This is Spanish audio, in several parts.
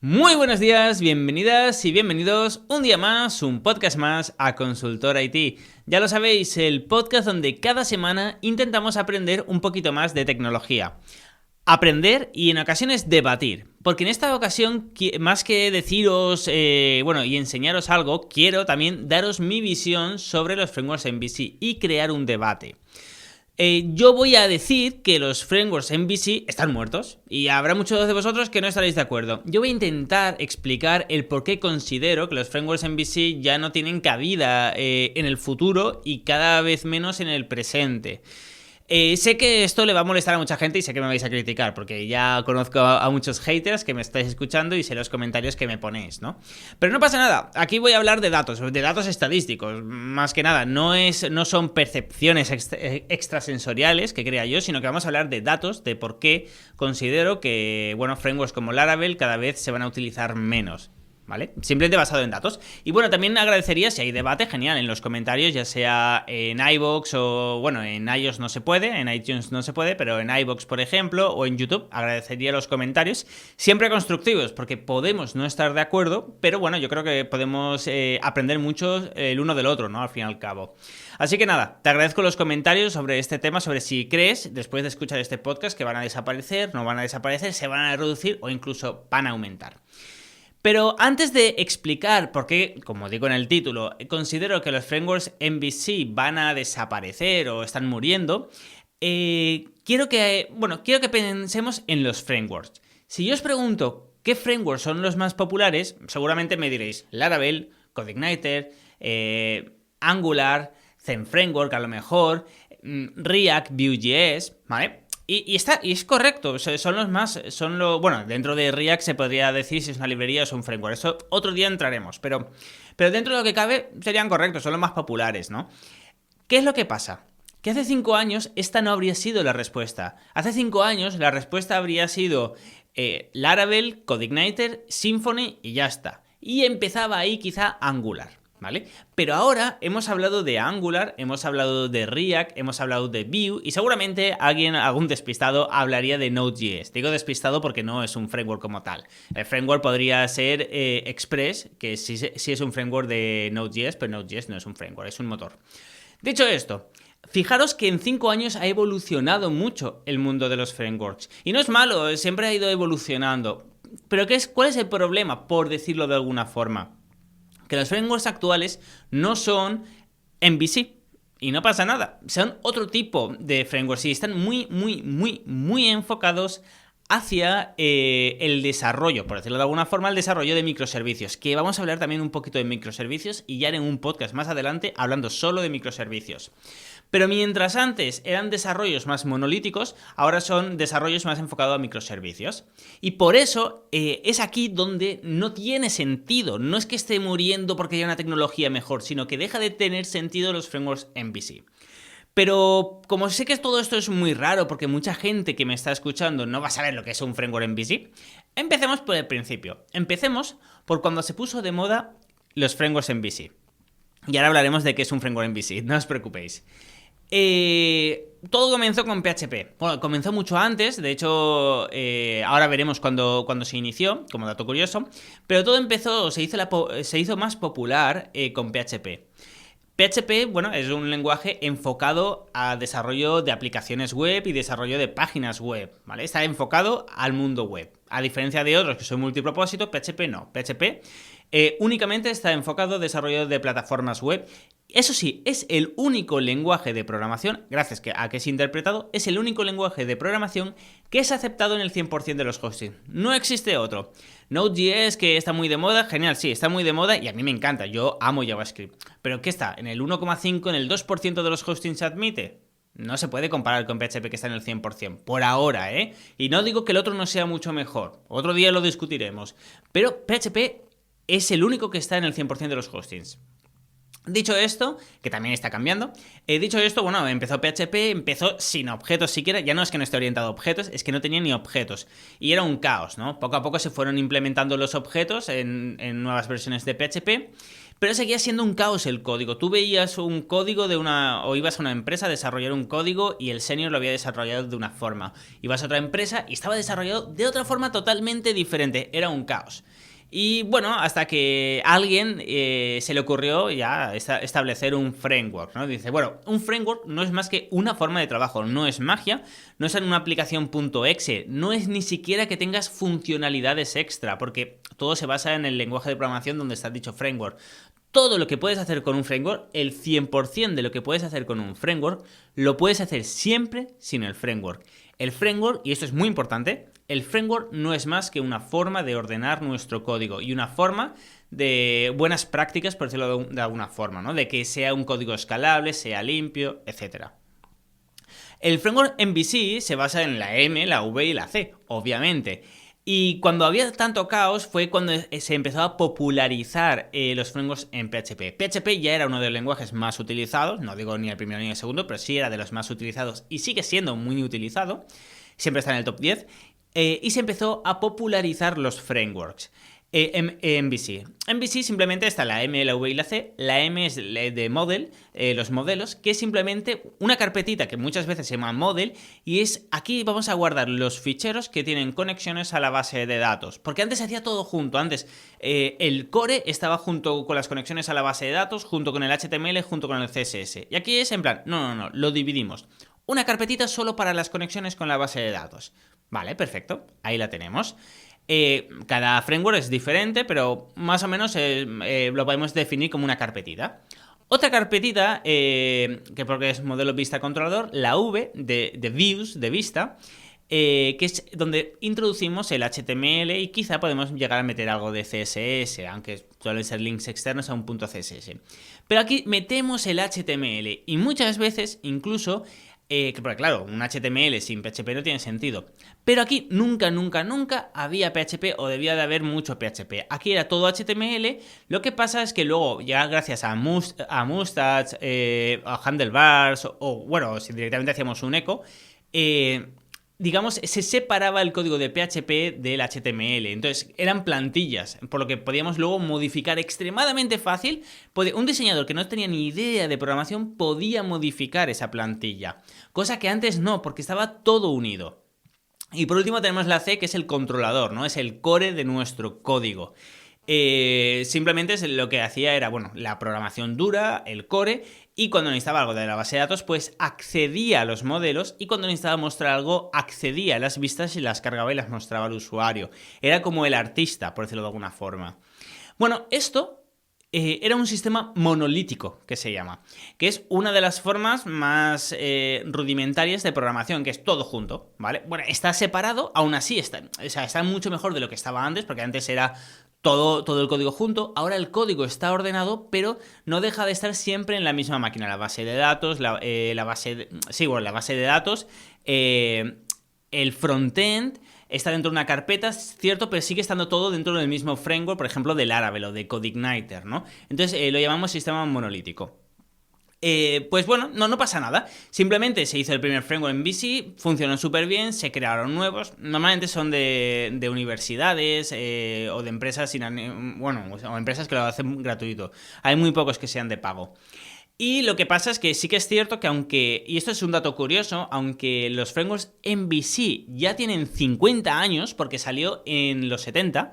Muy buenos días, bienvenidas y bienvenidos un día más, un podcast más a Consultor IT. Ya lo sabéis, el podcast donde cada semana intentamos aprender un poquito más de tecnología. Aprender y en ocasiones debatir. Porque en esta ocasión, más que deciros y enseñaros algo, quiero también daros mi visión sobre los frameworks MVC y crear un debate. Yo voy a decir que los frameworks MVC están muertos y habrá muchos de vosotros que no estaréis de acuerdo. Yo voy a intentar explicar el por qué considero que los frameworks MVC ya no tienen cabida en el futuro y cada vez menos en el presente. Sé que esto le va a molestar a mucha gente y sé que me vais a criticar porque ya conozco a muchos haters que me estáis escuchando y sé los comentarios que me ponéis, ¿no? Pero no pasa nada, aquí voy a hablar de datos estadísticos, más que nada, no son percepciones extrasensoriales que crea yo, sino que vamos a hablar de datos, de por qué considero que, frameworks como Laravel cada vez se van a utilizar menos. ¿Vale? Simplemente basado en datos. Y también agradecería si hay debate, genial, en los comentarios, ya sea en iVoox o, en iOS no se puede, en iTunes no se puede, pero en iVoox, por ejemplo, o en YouTube, agradecería los comentarios, siempre constructivos, porque podemos no estar de acuerdo, pero yo creo que podemos aprender mucho el uno del otro, ¿no? Al fin y al cabo. Así que nada, te agradezco los comentarios sobre este tema, sobre si crees, después de escuchar este podcast, que van a desaparecer, no van a desaparecer, se van a reducir o incluso van a aumentar. Pero antes de explicar por qué, como digo en el título, considero que los frameworks MVC van a desaparecer o están muriendo, quiero que pensemos en los frameworks. Si yo os pregunto qué frameworks son los más populares, seguramente me diréis Laravel, CodeIgniter, Angular, Zen Framework a lo mejor, React, Vue.js, ¿vale? Y es correcto, son los más, dentro de React se podría decir si es una librería o es un framework, eso otro día entraremos, pero dentro de lo que cabe serían correctos, son los más populares, ¿no? ¿Qué es lo que pasa? Que hace 5 años esta no habría sido la respuesta. Hace 5 años la respuesta habría sido Laravel, CodeIgniter, Symfony y ya está. Y empezaba ahí quizá Angular. ¿Vale? Pero ahora hemos hablado de Angular, hemos hablado de React, hemos hablado de Vue y seguramente algún despistado hablaría de Node.js. Digo despistado porque no es un framework como tal. El framework podría ser Express, que sí es un framework de Node.js, pero Node.js no es un framework, es un motor. Dicho esto, fijaros que en 5 años ha evolucionado mucho el mundo de los frameworks. Y no es malo, siempre ha ido evolucionando. Pero ¿cuál es el problema, por decirlo de alguna forma? Que los frameworks actuales no son MVC. Y no pasa nada. Son otro tipo de frameworks y están muy enfocados hacia el desarrollo, por decirlo de alguna forma, el desarrollo de microservicios. Que vamos a hablar también un poquito de microservicios y ya haré un podcast más adelante hablando solo de microservicios. Pero mientras antes eran desarrollos más monolíticos, ahora son desarrollos más enfocados a microservicios. Y por eso es aquí donde no tiene sentido. No es que esté muriendo porque haya una tecnología mejor, sino que deja de tener sentido los frameworks MVC. Pero como sé que todo esto es muy raro porque mucha gente que me está escuchando no va a saber lo que es un framework MVC, empecemos por el principio. Empecemos por cuando se puso de moda los frameworks MVC. Y ahora hablaremos de qué es un framework MVC, no os preocupéis. Todo comenzó con PHP. Bueno, comenzó mucho antes, de hecho, ahora veremos cuando se inició, como dato curioso. Pero todo empezó, se hizo más popular con PHP. PHP, es un lenguaje enfocado a desarrollo de aplicaciones web y desarrollo de páginas web, ¿vale? Está enfocado al mundo web. A diferencia de otros que son multipropósito, PHP no. PHP únicamente está enfocado a desarrollo de plataformas web. Eso sí, es el único lenguaje de programación, gracias a que es interpretado, es el único lenguaje de programación que es aceptado en el 100% de los hostings. No existe otro. Node.js, que está muy de moda, genial, sí, está muy de moda y a mí me encanta, yo amo JavaScript. ¿Pero qué está? ¿En el 1,5, en el 2% de los hostings se admite? No se puede comparar con PHP que está en el 100%, por ahora, ¿eh? Y no digo que el otro no sea mucho mejor, otro día lo discutiremos, pero PHP es el único que está en el 100% de los hostings. Dicho esto, que también está cambiando, empezó PHP, empezó sin objetos siquiera, ya no es que no esté orientado a objetos, es que no tenía ni objetos, y era un caos, ¿no? Poco a poco se fueron implementando los objetos en nuevas versiones de PHP, pero seguía siendo un caos el código. Tú veías un código o ibas a una empresa a desarrollar un código y el senior lo había desarrollado de una forma. Ibas a otra empresa y estaba desarrollado de otra forma totalmente diferente, era un caos. Y bueno, hasta que a alguien se le ocurrió ya establecer un framework, ¿no? Dice, bueno, un framework no es más que una forma de trabajo, no es magia, no es en una aplicación .exe, no es ni siquiera que tengas funcionalidades extra, porque todo se basa en el lenguaje de programación donde está dicho framework. Todo lo que puedes hacer con un framework, el 100% de lo que puedes hacer con un framework, lo puedes hacer siempre sin el framework. El framework, y esto es muy importante, el framework no es más que una forma de ordenar nuestro código y una forma de buenas prácticas, por decirlo de alguna forma, ¿no? De que sea un código escalable, sea limpio, etc. El framework MVC se basa en la M, la V y la C, obviamente. Y cuando había tanto caos fue cuando se empezó a popularizar los frameworks en PHP. PHP ya era uno de los lenguajes más utilizados, no digo ni el primero ni el segundo, pero sí era de los más utilizados y sigue siendo muy utilizado, siempre está en el top 10, y se empezó a popularizar los frameworks. MVC. MVC simplemente está la M, la V y la C. La M es de model, los modelos, que es simplemente una carpetita que muchas veces se llama model y es aquí vamos a guardar los ficheros que tienen conexiones a la base de datos. Porque antes se hacía todo junto. Antes el core estaba junto con las conexiones a la base de datos, junto con el HTML, junto con el CSS. Y aquí es en plan, no, lo dividimos. Una carpetita solo para las conexiones con la base de datos. Vale, perfecto. Ahí la tenemos. Cada framework es diferente, pero más o menos lo podemos definir como una carpetita. Otra carpetita, que porque es modelo vista controlador, la V de views, de vista, que es donde introducimos el HTML y quizá podemos llegar a meter algo de CSS, aunque suelen ser links externos a un punto CSS. Pero aquí metemos el HTML y muchas veces incluso... porque claro, un HTML sin PHP no tiene sentido. Pero aquí nunca había PHP o debía de haber mucho PHP. Aquí era todo HTML. Lo que pasa es que luego, ya gracias a Mustache, a Handlebars, o bueno, si directamente hacíamos un eco, digamos, se separaba el código de PHP del HTML. Entonces, eran plantillas, por lo que podíamos luego modificar extremadamente fácil. Un diseñador que no tenía ni idea de programación podía modificar esa plantilla. Cosa que antes no, porque estaba todo unido. Y por último tenemos la C, que es el controlador, ¿no? Es el core de nuestro código. Simplemente lo que hacía era, bueno, la programación dura, el core, y cuando necesitaba algo de la base de datos, pues accedía a los modelos, y cuando necesitaba mostrar algo, accedía a las vistas y las cargaba y las mostraba al usuario. Era como el artista, por decirlo de alguna forma. Bueno, esto era un sistema monolítico, que se llama, que es una de las formas más rudimentarias de programación, que es todo junto, ¿vale? Bueno, está separado, aún así está mucho mejor de lo que estaba antes, porque antes era todo el código junto. Ahora el código está ordenado, pero no deja de estar siempre en la misma máquina. La base de datos, la base de datos, el frontend está dentro de una carpeta, es cierto, pero sigue estando todo dentro del mismo framework, por ejemplo, del Laravel o de CodeIgniter, ¿no? Entonces lo llamamos sistema monolítico. Pues bueno, no pasa nada. Simplemente se hizo el primer framework en VC, funcionó súper bien, se crearon nuevos. Normalmente son de universidades o de empresas o empresas que lo hacen gratuito. Hay muy pocos que sean de pago. Y lo que pasa es que sí que es cierto que y esto es un dato curioso, aunque los frameworks MVC ya tienen 50 años, porque salió en los 70,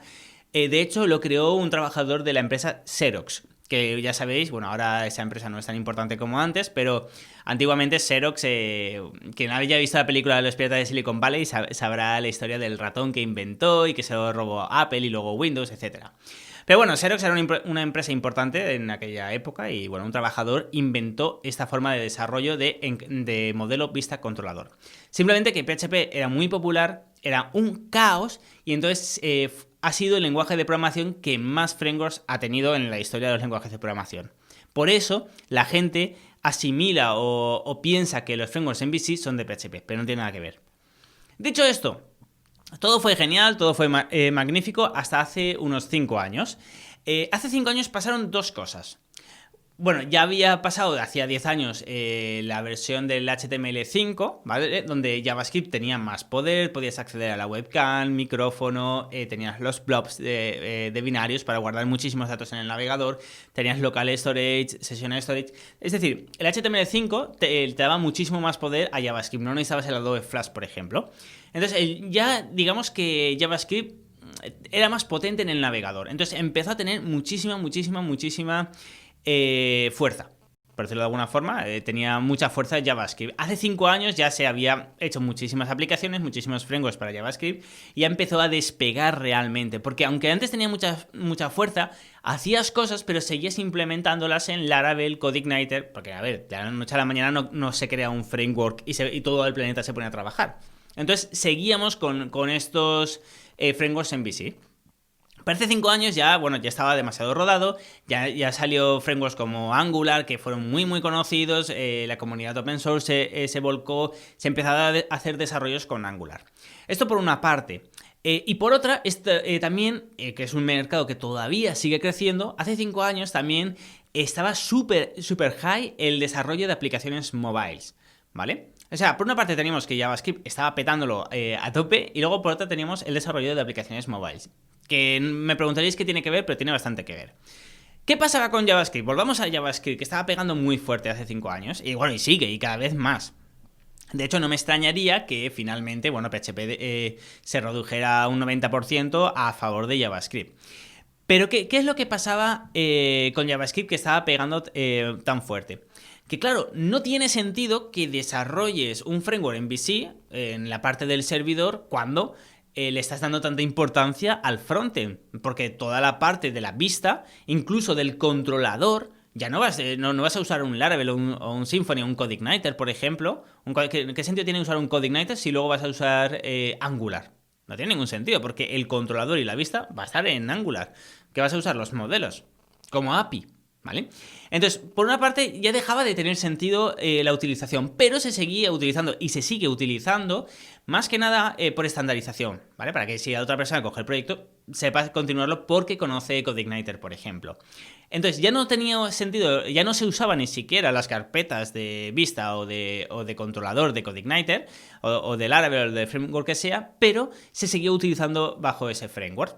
de hecho lo creó un trabajador de la empresa Xerox, que ya sabéis, bueno, ahora esa empresa no es tan importante como antes, pero antiguamente Xerox, quien haya visto la película de los piratas de Silicon Valley sabrá la historia del ratón que inventó y que se lo robó Apple y luego Windows, etc. Pero bueno, Xerox era una empresa importante en aquella época y bueno, un trabajador inventó esta forma de desarrollo de modelo vista controlador. Simplemente que PHP era muy popular, era un caos y entonces ha sido el lenguaje de programación que más frameworks ha tenido en la historia de los lenguajes de programación. Por eso la gente asimila o piensa que los frameworks en VC son de PHP, pero no tiene nada que ver. Dicho esto, todo fue genial, todo fue magnífico hasta hace unos 5 años. Hace 5 años pasaron dos cosas. Bueno, ya había pasado hacía 10 años la versión del HTML5, ¿vale? Donde JavaScript tenía más poder, podías acceder a la webcam, micrófono, tenías los blobs de binarios para guardar muchísimos datos en el navegador, tenías local storage, session storage. Es decir, el HTML5 te daba muchísimo más poder a JavaScript, no necesitabas el Adobe Flash, por ejemplo. Entonces, ya digamos que JavaScript era más potente en el navegador. Entonces empezó a tener muchísima fuerza. Por decirlo de alguna forma, tenía mucha fuerza JavaScript. Hace 5 años ya se había hecho muchísimas aplicaciones, muchísimos frameworks para JavaScript, y ya empezó a despegar realmente. Porque aunque antes tenía mucha fuerza, hacías cosas, pero seguías implementándolas en Laravel, CodeIgniter, porque a ver, de la noche a la mañana no se crea un framework y todo el planeta se pone a trabajar. Entonces seguíamos con estos frameworks en VC. Parece 5 años ya estaba demasiado rodado, ya salió frameworks como Angular, que fueron muy conocidos, la comunidad open source se volcó, se empezaron a hacer desarrollos con Angular. Esto por una parte. Y por otra, también, que es un mercado que todavía sigue creciendo, hace 5 años también estaba súper high el desarrollo de aplicaciones mobiles, ¿vale? O sea, por una parte teníamos que JavaScript estaba petándolo a tope, y luego por otra teníamos el desarrollo de aplicaciones mobiles. Que me preguntaréis qué tiene que ver, pero tiene bastante que ver. ¿Qué pasaba con JavaScript? Volvamos a JavaScript, que estaba pegando muy fuerte hace 5 años, y bueno, y sigue, y cada vez más. De hecho, no me extrañaría que finalmente, PHP se redujera un 90% a favor de JavaScript. Pero ¿qué es lo que pasaba con JavaScript que estaba pegando tan fuerte? Que claro, no tiene sentido que desarrolles un framework en VC, en la parte del servidor, cuando le estás dando tanta importancia al frontend, porque toda la parte de la vista, incluso del controlador, ya no vas a usar un Laravel o un Symfony o un CodeIgniter, por ejemplo. ¿Qué sentido tiene usar un CodeIgniter si luego vas a usar Angular? No tiene ningún sentido, porque el controlador y la vista va a estar en Angular, que vas a usar los modelos como API, ¿vale? Entonces, por una parte, ya dejaba de tener sentido la utilización, pero se seguía utilizando y se sigue utilizando más que nada por estandarización, ¿vale? Para que si a otra persona coge el proyecto, sepa continuarlo porque conoce CodeIgniter, por ejemplo. Entonces, ya no tenía sentido, ya no se usaban ni siquiera las carpetas de vista o de controlador de CodeIgniter o de Laravel o de framework que sea, pero se seguía utilizando bajo ese framework.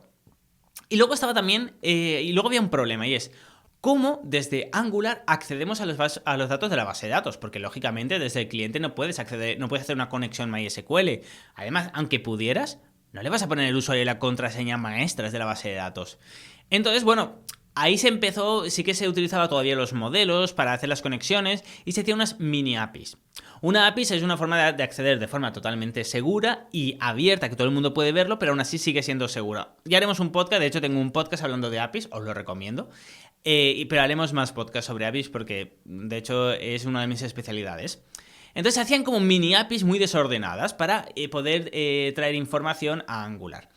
Y luego estaba también, y luego había un problema, y es cómo desde Angular accedemos a los datos de la base de datos, porque lógicamente desde el cliente no puedes acceder, no puedes hacer una conexión MySQL. Además, aunque pudieras, no le vas a poner el usuario y la contraseña maestras de la base de datos. Entonces, ahí se empezó, sí que se utilizaba todavía los modelos para hacer las conexiones y se hacían unas mini APIs. Una API es una forma de acceder de forma totalmente segura y abierta, que todo el mundo puede verlo, pero aún así sigue siendo segura. Ya haremos un podcast, de hecho tengo un podcast hablando de APIs, os lo recomiendo. Pero haremos más podcasts sobre APIs porque de hecho es una de mis especialidades. Entonces se hacían como mini APIs muy desordenadas para poder traer información a Angular.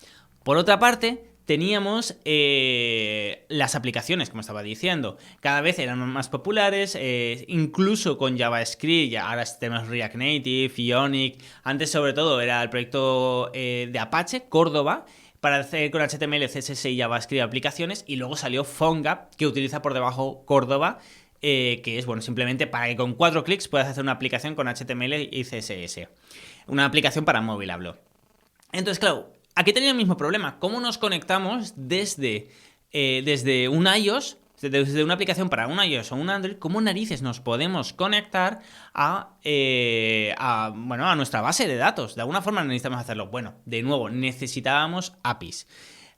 Por otra parte, teníamos las aplicaciones, como estaba diciendo. Cada vez eran más populares, incluso con JavaScript. Ahora tenemos React Native, Ionic. Antes, sobre todo, era el proyecto de Apache, Córdoba, para hacer con HTML, CSS y JavaScript aplicaciones. Y luego salió PhoneGap, que utiliza por debajo Córdoba, que es simplemente para que con 4 clics puedas hacer una aplicación con HTML y CSS. Una aplicación para móvil, hablo. Entonces, claro, aquí tenía el mismo problema. ¿Cómo nos conectamos desde un iOS, desde una aplicación para un iOS o un Android? ¿Cómo narices nos podemos conectar a nuestra base de datos? De alguna forma necesitamos hacerlo. Bueno, de nuevo, necesitábamos APIs.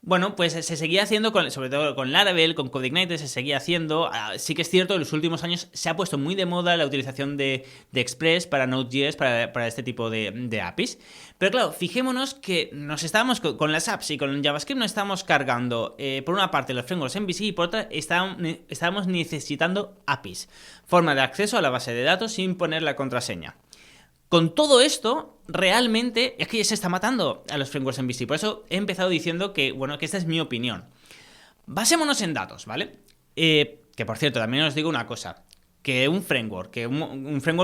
Bueno, pues se seguía haciendo, sobre todo con Laravel, con CodeIgniter se seguía haciendo. Sí que es cierto, en los últimos años se ha puesto muy de moda la utilización de Express para Node.js, para este tipo de APIs. Pero claro, fijémonos que nos estábamos con las apps y con JavaScript nos estábamos cargando, por una parte, los frameworks MVC y por otra estábamos necesitando APIs. Forma de acceso a la base de datos sin poner la contraseña. Con todo esto, realmente es que ya se está matando a los frameworks MVC. Por eso he empezado diciendo que esta es mi opinión. Basémonos en datos, ¿vale? Que por cierto, también os digo una cosa. Que un framework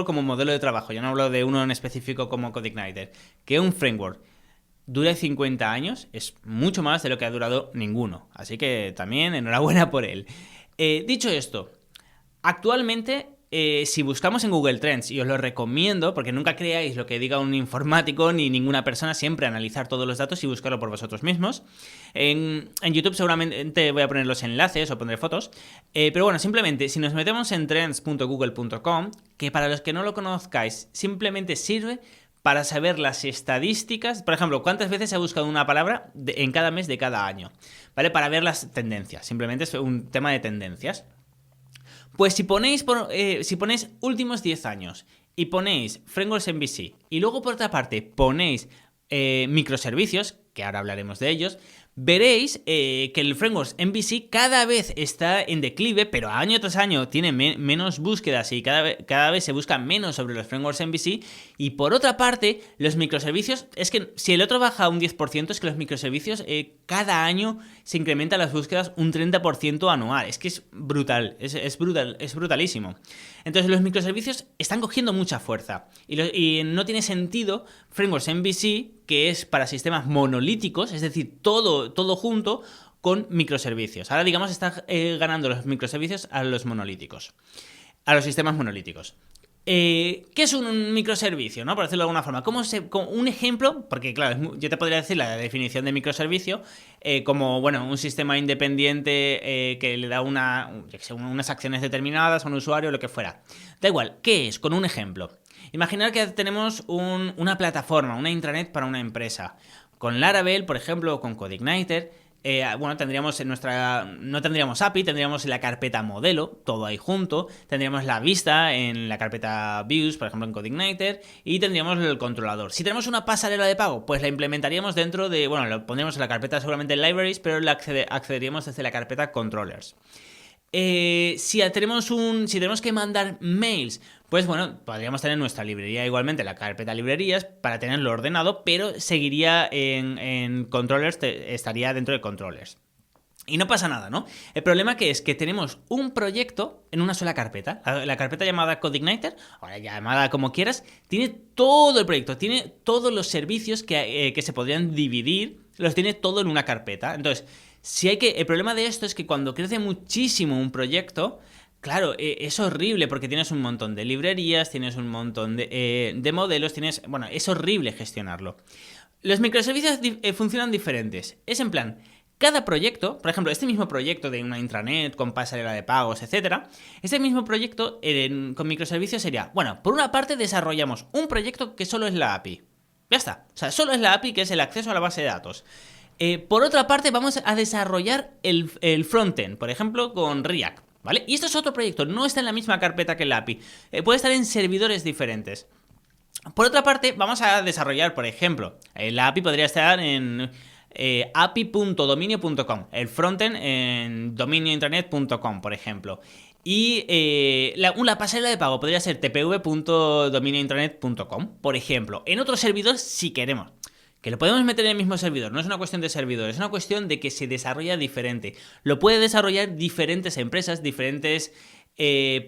como modelo de trabajo, yo no hablo de uno en específico como CodeIgniter, que un framework dure 50 años es mucho más de lo que ha durado ninguno. Así que también enhorabuena por él. Dicho esto, actualmente, si buscamos en Google Trends, y os lo recomiendo, porque nunca creáis lo que diga un informático ni ninguna persona, siempre analizar todos los datos y buscarlo por vosotros mismos. En YouTube seguramente voy a poner los enlaces o pondré fotos, pero simplemente si nos metemos en trends.google.com, que para los que no lo conozcáis simplemente sirve para saber las estadísticas. Por ejemplo, cuántas veces se ha buscado una palabra en cada mes de cada año, ¿vale? Para ver las tendencias. Simplemente es un tema de tendencias. Pues si ponéis últimos 10 años y ponéis Frameworks MVC y luego por otra parte ponéis microservicios, que ahora hablaremos de ellos, veréis que el Frameworks MVC cada vez está en declive, pero año tras año tiene menos búsquedas y cada vez se busca menos sobre los Frameworks MVC. Y por otra parte, los microservicios, es que si el otro baja un 10%, es que los microservicios cada año se incrementan las búsquedas un 30% anual. Es que es brutal, es brutalísimo. Entonces los microservicios están cogiendo mucha fuerza y no tiene sentido Frameworks MVC, que es para sistemas monolíticos, es decir, todo junto con microservicios. Ahora, digamos, están ganando los microservicios a los monolíticos, a los sistemas monolíticos. ¿Qué es un microservicio, ¿no? Por decirlo de alguna forma. Como un ejemplo, porque claro, yo te podría decir la definición de microservicio como, bueno, un sistema independiente que le da unas acciones determinadas a un usuario o lo que fuera. Da igual, ¿qué es? Con un ejemplo. Imaginar que tenemos una plataforma, una intranet para una empresa. Con Laravel, por ejemplo, o con CodeIgniter, tendríamos no tendríamos API, tendríamos la carpeta modelo, todo ahí junto, tendríamos la vista en la carpeta views, por ejemplo en CodeIgniter, y tendríamos el controlador. Si tenemos una pasarela de pago, pues la implementaríamos dentro de, lo pondríamos en la carpeta seguramente libraries, pero accederíamos desde la carpeta controllers. Si tenemos que mandar mails, pues podríamos tener nuestra librería igualmente, la carpeta librerías, para tenerlo ordenado, pero seguiría en controllers, estaría dentro de controllers. Y no pasa nada, ¿no? El problema que es que tenemos un proyecto en una sola carpeta. La carpeta llamada CodeIgniter, o llamada como quieras, tiene todo el proyecto, tiene todos los servicios que se podrían dividir, los tiene todo en una carpeta. Entonces, el problema de esto es que cuando crece muchísimo un proyecto, claro, es horrible porque tienes un montón de librerías, tienes un montón de modelos, es horrible gestionarlo. Los microservicios funcionan diferentes. Es en plan, cada proyecto, por ejemplo, este mismo proyecto de una intranet con pasarela de pagos, etcétera, este mismo proyecto con microservicios sería, por una parte desarrollamos un proyecto que solo es la API. Ya está. O sea, solo es la API, que es el acceso a la base de datos. Por otra parte, vamos a desarrollar el frontend, por ejemplo, con React, ¿vale? Y esto es otro proyecto, no está en la misma carpeta que el API. Puede estar en servidores diferentes. Por otra parte, vamos a desarrollar, por ejemplo, la API podría estar en api.dominio.com, el frontend en dominiointranet.com, por ejemplo. Y la pasarela de pago podría ser tpv.dominiointranet.com, por ejemplo. En otro servidor, si queremos. Que lo podemos meter en el mismo servidor, no es una cuestión de servidores, es una cuestión de que se desarrolla diferente. Lo puede desarrollar diferentes empresas, diferentes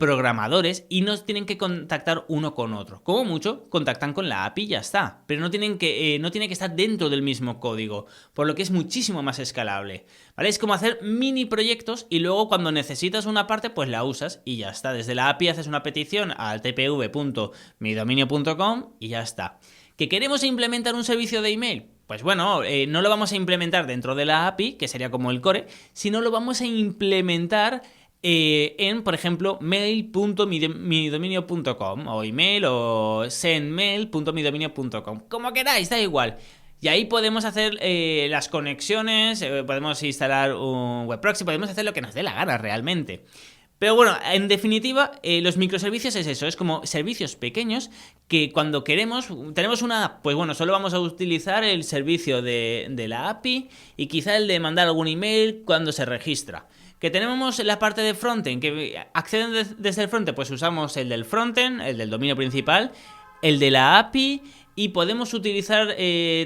programadores, y no tienen que contactar uno con otro. Como mucho, contactan con la API y ya está. Pero no tiene que estar dentro del mismo código, por lo que es muchísimo más escalable. ¿Vale? Es como hacer mini proyectos y luego cuando necesitas una parte, pues la usas y ya está. Desde la API haces una petición al tpv.midominio.com y ya está. ¿Que queremos implementar un servicio de email? Pues no lo vamos a implementar dentro de la API, que sería como el core, sino lo vamos a implementar en, por ejemplo, mail.midominio.com o email o sendmail.midominio.com. Como queráis, da igual. Y ahí podemos hacer las conexiones, podemos instalar un web proxy, podemos hacer lo que nos dé la gana realmente. Pero en definitiva, los microservicios es eso, es como servicios pequeños que cuando tenemos una app, pues solo vamos a utilizar el servicio de la API y quizá el de mandar algún email cuando se registra. Que tenemos la parte de frontend, que acceden desde el frontend, pues usamos el del frontend, el del dominio principal, el de la API y podemos utilizar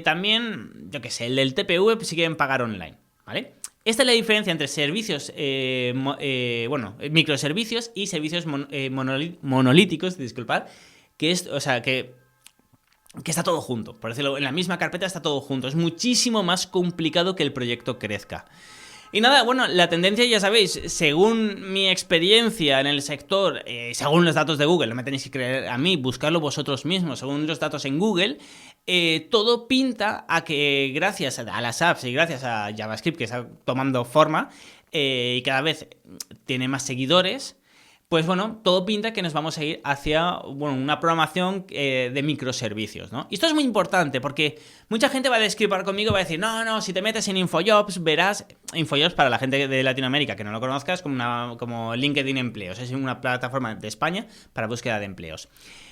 también, el del TPV si quieren pagar online, ¿vale? Esta es la diferencia entre servicios, microservicios y servicios monolíticos, disculpad, que está todo junto, por decirlo, en la misma carpeta está todo junto. Es muchísimo más complicado que el proyecto crezca. Y nada, la tendencia ya sabéis, según mi experiencia en el sector, según los datos de Google, no me tenéis que creer a mí, buscarlo vosotros mismos, según los datos en Google, todo pinta a que gracias a las apps y gracias a JavaScript que está tomando forma y cada vez tiene más seguidores, pues bueno, todo pinta que nos vamos a ir hacia una programación de microservicios, ¿no? Y esto es muy importante porque mucha gente va a discrepar conmigo y va a decir, no, si te metes en InfoJobs verás, InfoJobs para la gente de Latinoamérica que no lo conozcas, como LinkedIn Empleos, es una plataforma de España para búsqueda de empleos.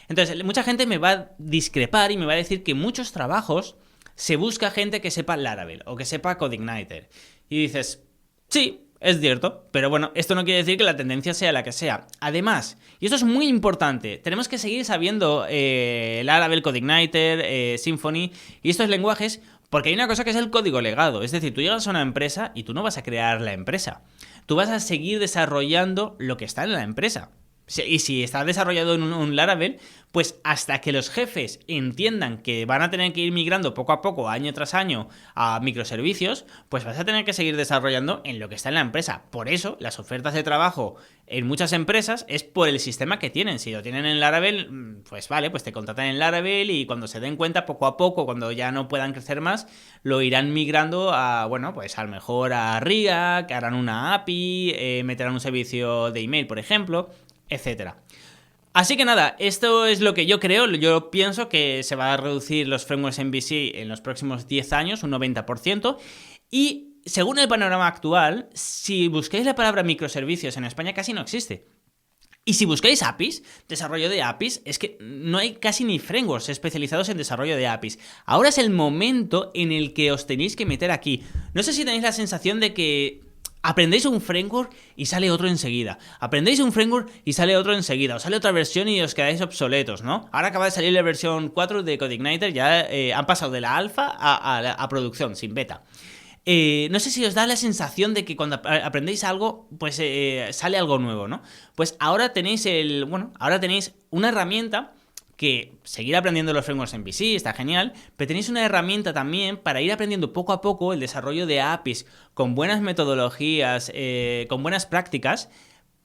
Entonces, mucha gente me va a discrepar y me va a decir que muchos trabajos se busca gente que sepa Laravel o que sepa CodeIgniter. Y dices, sí, es cierto, pero bueno, esto no quiere decir que la tendencia sea la que sea. Además, y esto es muy importante, tenemos que seguir sabiendo Laravel, CodeIgniter, Symfony y estos lenguajes, porque hay una cosa que es el código legado. Es decir, tú llegas a una empresa y tú no vas a crear la empresa. Tú vas a seguir desarrollando lo que está en la empresa. Y si está desarrollado en un Laravel, pues hasta que los jefes entiendan que van a tener que ir migrando poco a poco, año tras año, a microservicios, pues vas a tener que seguir desarrollando en lo que está en la empresa. Por eso, las ofertas de trabajo en muchas empresas es por el sistema que tienen. Si lo tienen en Laravel, pues vale, pues te contratan en Laravel y cuando se den cuenta, poco a poco, cuando ya no puedan crecer más, lo irán migrando a, pues a lo mejor a React, que harán una API, meterán un servicio de email, por ejemplo, etcétera. Así que nada, esto es lo que yo creo. Yo pienso que se va a reducir los frameworks MVC en los próximos 10 años, un 90%. Y según el panorama actual, si buscáis la palabra microservicios en España casi no existe. Y si buscáis APIs, desarrollo de APIs, es que no hay casi ni frameworks especializados en desarrollo de APIs. Ahora es el momento en el que os tenéis que meter aquí. No sé si tenéis la sensación de que aprendéis un framework y sale otro enseguida. Aprendéis un framework y sale otro enseguida. Os sale otra versión y os quedáis obsoletos, ¿no? Ahora acaba de salir la versión 4 de CodeIgniter. Ya han pasado de la alfa a producción, sin beta. No sé si os da la sensación de que cuando aprendéis algo, pues sale algo nuevo, ¿no? Pues ahora tenéis una herramienta que seguir aprendiendo los frameworks en VC está genial, pero tenéis una herramienta también para ir aprendiendo poco a poco el desarrollo de APIs con buenas metodologías, con buenas prácticas,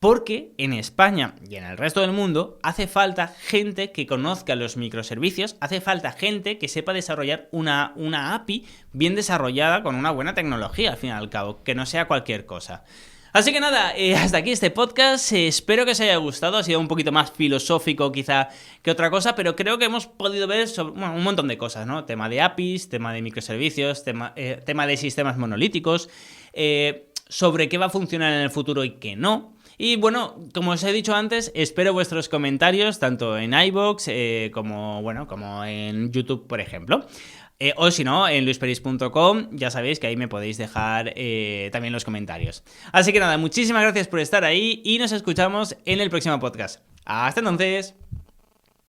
porque en España y en el resto del mundo hace falta gente que conozca los microservicios, hace falta gente que sepa desarrollar una API bien desarrollada con una buena tecnología, al fin y al cabo, que no sea cualquier cosa. Así que nada, hasta aquí este podcast, espero que os haya gustado, ha sido un poquito más filosófico quizá que otra cosa, pero creo que hemos podido ver un montón de cosas, ¿no? Tema de APIs, tema de microservicios, tema de sistemas monolíticos, sobre qué va a funcionar en el futuro y qué no. Y bueno, como os he dicho antes, espero vuestros comentarios tanto en iVoox como en YouTube, por ejemplo. O si no, en luisperis.com, ya sabéis que ahí me podéis dejar también los comentarios. Así que nada, muchísimas gracias por estar ahí y nos escuchamos en el próximo podcast. ¡Hasta entonces!